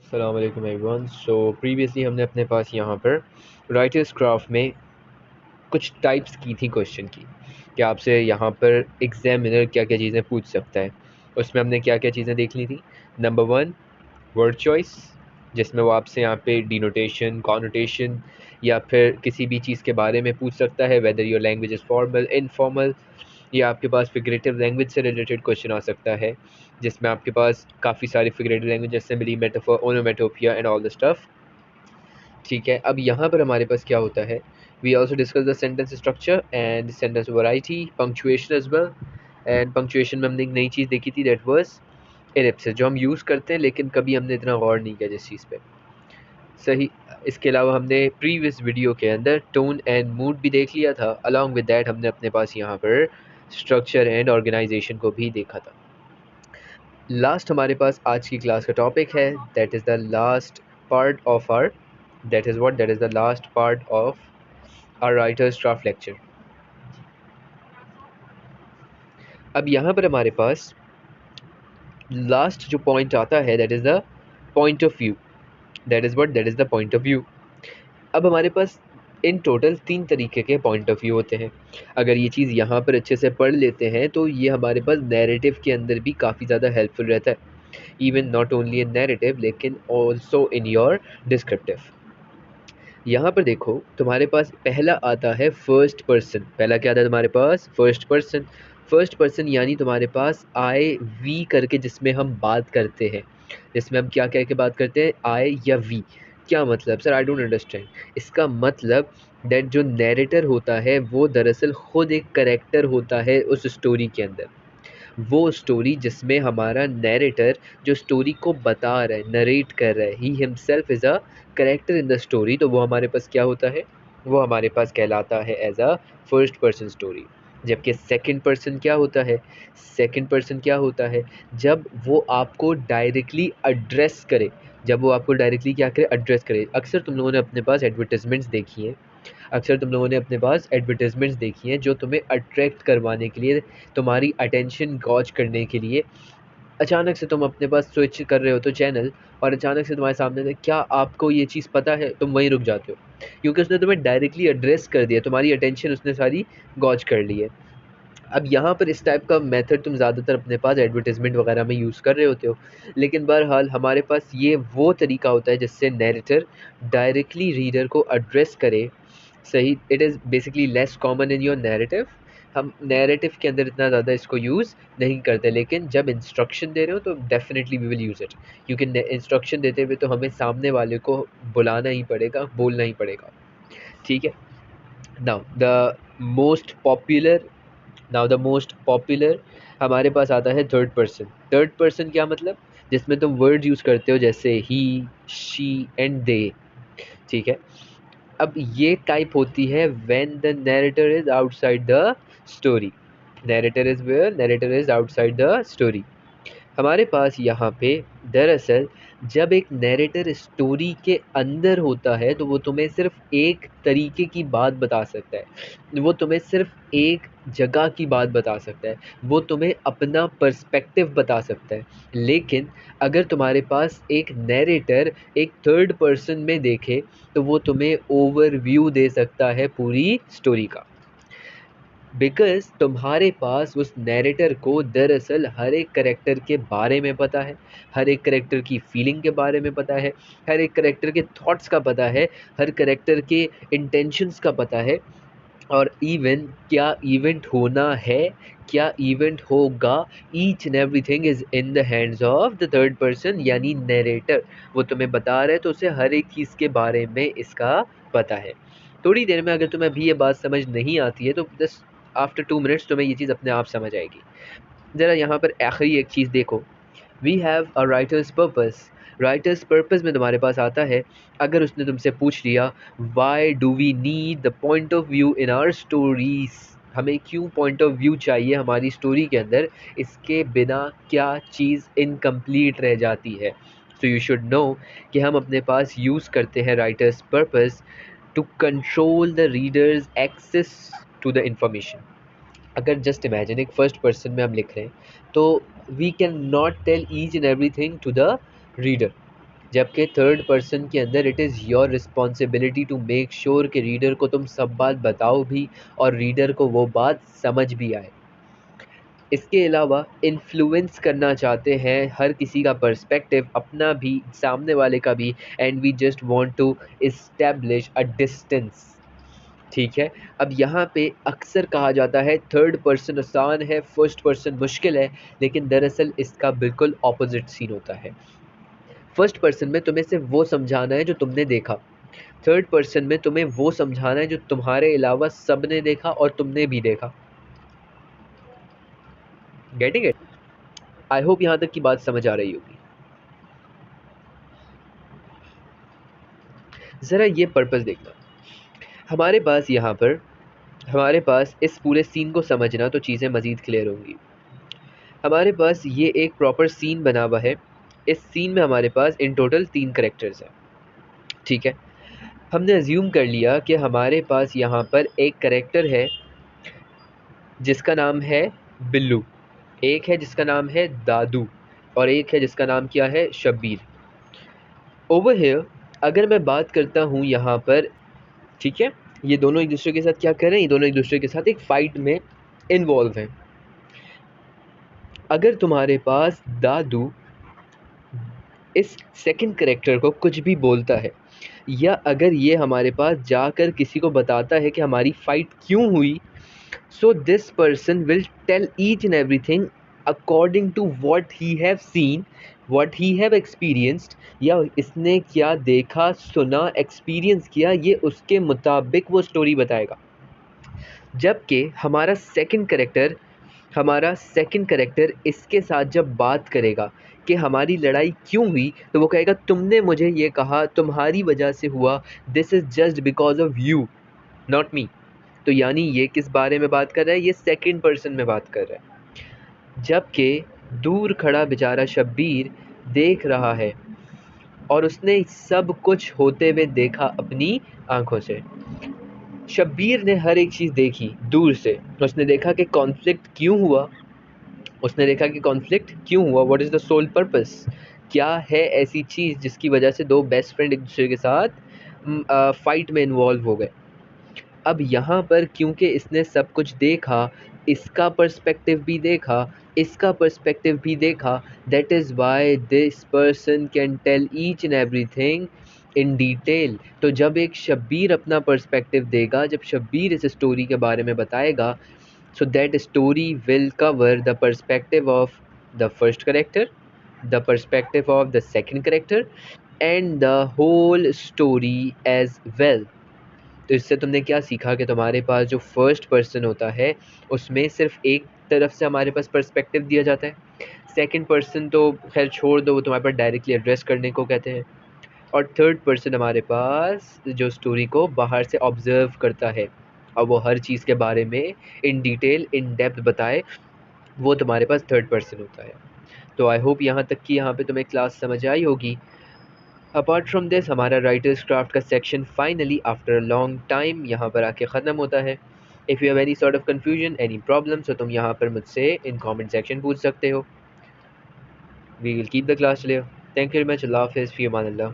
अस्सलाम वालेकुम एवरीवन। सो प्रीवियसली हमने अपने पास यहाँ पर राइटर्स क्राफ्ट में कुछ टाइप्स की थी क्वेश्चन की कि आपसे यहाँ पर एग्जामिनर क्या क्या चीज़ें पूछ सकता है। उसमें हमने क्या क्या चीज़ें देख ली थी। नंबर 1, वर्ड चॉइस, जिसमें वो आपसे यहाँ पे डिनोटेशन, कॉनोटेशन या फिर किसी भी चीज़ के बारे में पूछ सकता है, whether your language is formal, informal, या आपके पास फिगरेटिव लैंग्वेज से रिलेटेड क्वेश्चन आ सकता है, जिसमें आपके पास काफ़ी सारी फिगरेटिव लैंग्वेज जैसे simile, metaphor, onomatopoeia and all the stuff. ठीक है, अब यहाँ पर हमारे पास क्या होता है, we also discuss the sentence structure and sentence variety, punctuation as well. And punctuation में हमने एक नई चीज़ देखी थी, दैट वाज एलिप्सिस, जो हम यूज़ करते हैं लेकिन कभी हमने इतना गौर नहीं किया जिस चीज़ पे। सही। इसके अलावा हमने प्रीवियस वीडियो के अंदर टोन एंड मूड भी देख लिया था। अलॉन्ग विद दैट हमने अपने पास यहाँ पर स्ट्रक्चर एंड ऑर्गेनाइजेशन को भी देखा था। लास्ट हमारे पास आज की क्लास का टॉपिक है, that is the last part of our, that is the last part of our writer's draft lecture. अब यहाँ पर हमारे पास लास्ट जो पॉइंट आता है, that is the point of view. That is the point of view. अब हमारे पास in total 3 तरीके के पॉइंट ऑफ व्यू होते हैं। अगर ये चीज़ यहाँ पर अच्छे से पढ़ लेते हैं तो ये हमारे पास नैरेटिव के अंदर भी काफ़ी ज़्यादा हेल्पफुल रहता है। Even not only in narrative लेकिन ऑल्सो इन योर डिस्क्रिप्टिव। यहाँ पर देखो, तुम्हारे पास पहला आता है फर्स्ट पर्सन। पहला क्या आता है तुम्हारे पास? First person. फर्स्ट पर्सन यानी तुम्हारे पास आई वी करके, जिसमें हम बात करते हैं, जिसमें हम क्या कह के बात करते हैं, आई या वी। क्या मतलब सर? I don't understand. इसका मतलब दैट जो नैरेटर होता है वो दरअसल खुद एक करेक्टर होता है उस स्टोरी के अंदर। वो स्टोरी जिसमें हमारा नैरेटर जो स्टोरी को बता रहा है, नरेट कर रहा है, he himself is a character in the story, तो वो हमारे पास क्या होता है? वो हमारे पास कहलाता है as a first person story. जबकि सेकंड पर्सन क्या होता है? सेकंड पर्सन क्या होता है? जब वो आपको डायरेक्टली एड्रेस करे, जब वो आपको डायरेक्टली क्या करे? एड्रेस करे। अक्सर तुम लोगों ने अपने पास एडवर्टाइजमेंट्स देखी हैं, अक्सर तुम लोगों ने अपने पास एडवर्टाइजमेंट्स देखी हैं जो तुम्हें अट्रैक्ट करवाने के लिए, तुम्हारी अटेंशन गॉज करने के लिए, अचानक से तुम अपने पास स्विच कर रहे हो तो चैनल, और अचानक से तुम्हारे सामने से क्या आपको ये चीज़ पता है, तुम वहीं रुक जाते हो क्योंकि उसने तुम्हें डायरेक्टली एड्रेस कर दिया, तुम्हारी अटेंशन उसने सारी गॉज कर ली है। अब यहाँ पर इस टाइप का मेथड तुम ज़्यादातर अपने पास एडवर्टाइजमेंट वगैरह में यूज़ कर रहे होते हो, लेकिन बहरहाल हमारे पास ये वो तरीका होता है जिससे नैरेटर डायरेक्टली रीडर को एड्रेस करे। सही। It is basically less common in your narrative. हम नैरेटिव के अंदर इतना ज़्यादा इसको यूज़ नहीं करते, लेकिन जब इंस्ट्रक्शन दे रहे हो तो definitely we will use it, क्योंकि इंस्ट्रक्शन देते हुए तो हमें सामने वाले को बुलाना ही पड़ेगा, बोलना ही पड़ेगा। ठीक है। Now the most popular now the most popular हमारे पास आता है थर्ड पर्सन। थर्ड पर्सन क्या मतलब? जिसमें तुम वर्ड यूज़ करते हो जैसे ही, शी एंड दे। ठीक है। अब ये टाइप होती है when the narrator is outside the story. Narrator is outside the story. हमारे पास यहाँ पे दरअसल जब एक नैरेटर स्टोरी के अंदर होता है तो वो तुम्हें सिर्फ एक तरीके की बात बता सकता है, वो तुम्हें सिर्फ एक जगह की बात बता सकता है, वो तुम्हें अपना पर्सपेक्टिव बता सकता है। लेकिन अगर तुम्हारे पास एक नैरेटर एक थर्ड पर्सन में देखे तो वो तुम्हें ओवरव्यू दे सकता है पूरी स्टोरी का, बिकॉज़ तुम्हारे पास उस नैरेटर को दरअसल हर एक करैक्टर के बारे में पता है, हर एक करैक्टर की फीलिंग के बारे में पता है, हर एक करैक्टर के थॉट्स का पता है, हर करैक्टर के इंटेंशंस का पता है, और इवन क्या इवेंट होना है, क्या इवेंट होगा, each and everything is in the hands of the third person यानी नैरेटर। वो तुम्हें बता रहा है तो उसे हर एक चीज़ के बारे में इसका पता है। थोड़ी देर में अगर तुम्हें अभी ये बात समझ नहीं आती है तो जस्ट आफ्टर 2 मिनट्स तुम्हें ये चीज़ अपने आप समझ आएगी। ज़रा यहाँ पर आखिरी एक चीज़ देखो, we have a writer's purpose. Writer's purpose में तुम्हारे पास आता है, अगर उसने तुमसे पूछ लिया why do we need the point of view in our stories, हमें क्यों पॉइंट ऑफ व्यू चाहिए हमारी स्टोरी के अंदर, इसके बिना क्या चीज़ इनकम्प्लीट रह जाती है। सो यू शुड नो कि हम अपने पास यूज़ करते हैं writer's purpose to control the reader's access to the information. अगर जस्ट इमेजिन एक फर्स्ट पर्सन में हम लिख रहे हैं तो we can not tell each and everything to the reader, जबकि थर्ड पर्सन के अंदर it is your responsibility to make sure कि रीडर को तुम सब बात बताओ भी और रीडर को वो बात समझ भी आए। इसके अलावा इन्फ्लुएंस करना चाहते हैं हर किसी का पर्सपेक्टिव, अपना भी सामने वाले का भी, and we just want to establish a distance. ठीक है, अब यहाँ पे अक्सर कहा जाता है थर्ड पर्सन आसान है, फर्स्ट पर्सन मुश्किल है, लेकिन दरअसल इसका बिल्कुल ऑपोजिट सीन होता है। फर्स्ट पर्सन में तुम्हें सिर्फ वो समझाना है जो तुमने देखा, थर्ड पर्सन में तुम्हें वो समझाना है जो तुम्हारे अलावा सबने देखा और तुमने भी देखा। Getting it? आई होप यहाँ तक की बात समझ आ रही होगी। ज़रा ये पर्पस देखना, हमारे पास यहाँ पर, हमारे पास इस पूरे सीन को समझना तो चीज़ें मज़ीद क्लियर होंगी। हमारे पास ये एक प्रॉपर सीन बना हुआ है। इस सीन में हमारे पास इन टोटल 3 कैरेक्टर्स हैं। ठीक है, हमने अज्यूम कर लिया कि हमारे पास यहाँ पर एक कैरेक्टर है जिसका नाम है बिल्लू, एक है जिसका नाम है दादू, और एक है जिसका नाम क्या है, शब्बीर। ओवर हियर अगर मैं बात करता हूँ यहाँ पर, ठीक है, ये दोनों एक दूसरे के साथ क्या कर रहे हैं, ये दोनों एक दूसरे के साथ एक फ़ाइट में इन्वॉल्व हैं। अगर तुम्हारे पास दादू इस सेकंड कैरेक्टर को कुछ भी बोलता है, या अगर ये हमारे पास जाकर किसी को बताता है कि हमारी फ़ाइट क्यों हुई, so this person will tell each and everything according to what he have seen, what he have experienced, या इसने क्या देखा, सुना, एक्सपीरियंस किया, ये उसके मुताबिक वो स्टोरी बताएगा। जबकि हमारा सेकंड कैरेक्टर इसके साथ जब बात करेगा कि हमारी लड़ाई क्यों हुई, तो वो कहेगा तुमने मुझे ये कहा, तुम्हारी वजह से हुआ, this is just because of you, not me. तो यानी ये किस बारे में बात कर रहा है, ये सेकंड पर्सन में बात कर रहा है। जबकि दूर खड़ा बेचारा शब्बीर देख रहा है और उसने सब कुछ होते हुए देखा अपनी आंखों से। शब्बीर ने हर एक चीज़ देखी दूर से, उसने देखा कि कॉन्फ्लिक्ट क्यों हुआ, उसने देखा कि कॉन्फ्लिक्ट क्यों हुआ, what is the sole purpose, क्या है ऐसी चीज़ जिसकी वजह से दो बेस्ट फ्रेंड एक दूसरे के साथ फाइट में इन्वॉल्व हो गए। अब यहाँ पर क्योंकि इसने सब कुछ देखा, इसका पर्सपेक्टिव भी देखा, इसका पर्सपेक्टिव भी देखा, that is why this person can tell each and everything in detail. तो जब एक शब्बीर अपना पर्सपेक्टिव देगा, जब शब्बीर इस स्टोरी के बारे में बताएगा, so that story will cover the perspective of the first character, the perspective of the second character, and the whole story as well। तो इससे तुमने क्या सीखा कि तुम्हारे पास जो फर्स्ट पर्सन होता है उसमें सिर्फ एक तरफ से हमारे पास पर्सपेक्टिव दिया जाता है, सेकंड पर्सन तो खैर छोड़ दो, वो तुम्हारे पास डायरेक्टली एड्रेस करने को कहते हैं, और थर्ड पर्सन हमारे पास जो स्टोरी को बाहर से ऑब्जर्व करता है और वो हर चीज़ के बारे में इन डिटेल इन डेप्थ बताए, वो तुम्हारे पास थर्ड पर्सन होता है। तो आई होप यहाँ तक कि यहाँ पे तुम्हें क्लास समझ आई होगी। अपार्ट फ्रॉम दिस हमारा राइटर्स क्राफ्ट का section finally after a long time यहाँ पर आके ख़त्म होता है। If you have any sort of confusion, any problem, तो तुम यहाँ पर मुझसे इन कमेंट सेक्शन पूछ सकते हो। We will keep the class live. Thank you very much. Allah हाफ़िज़, फ़ी अमान अल्लाह।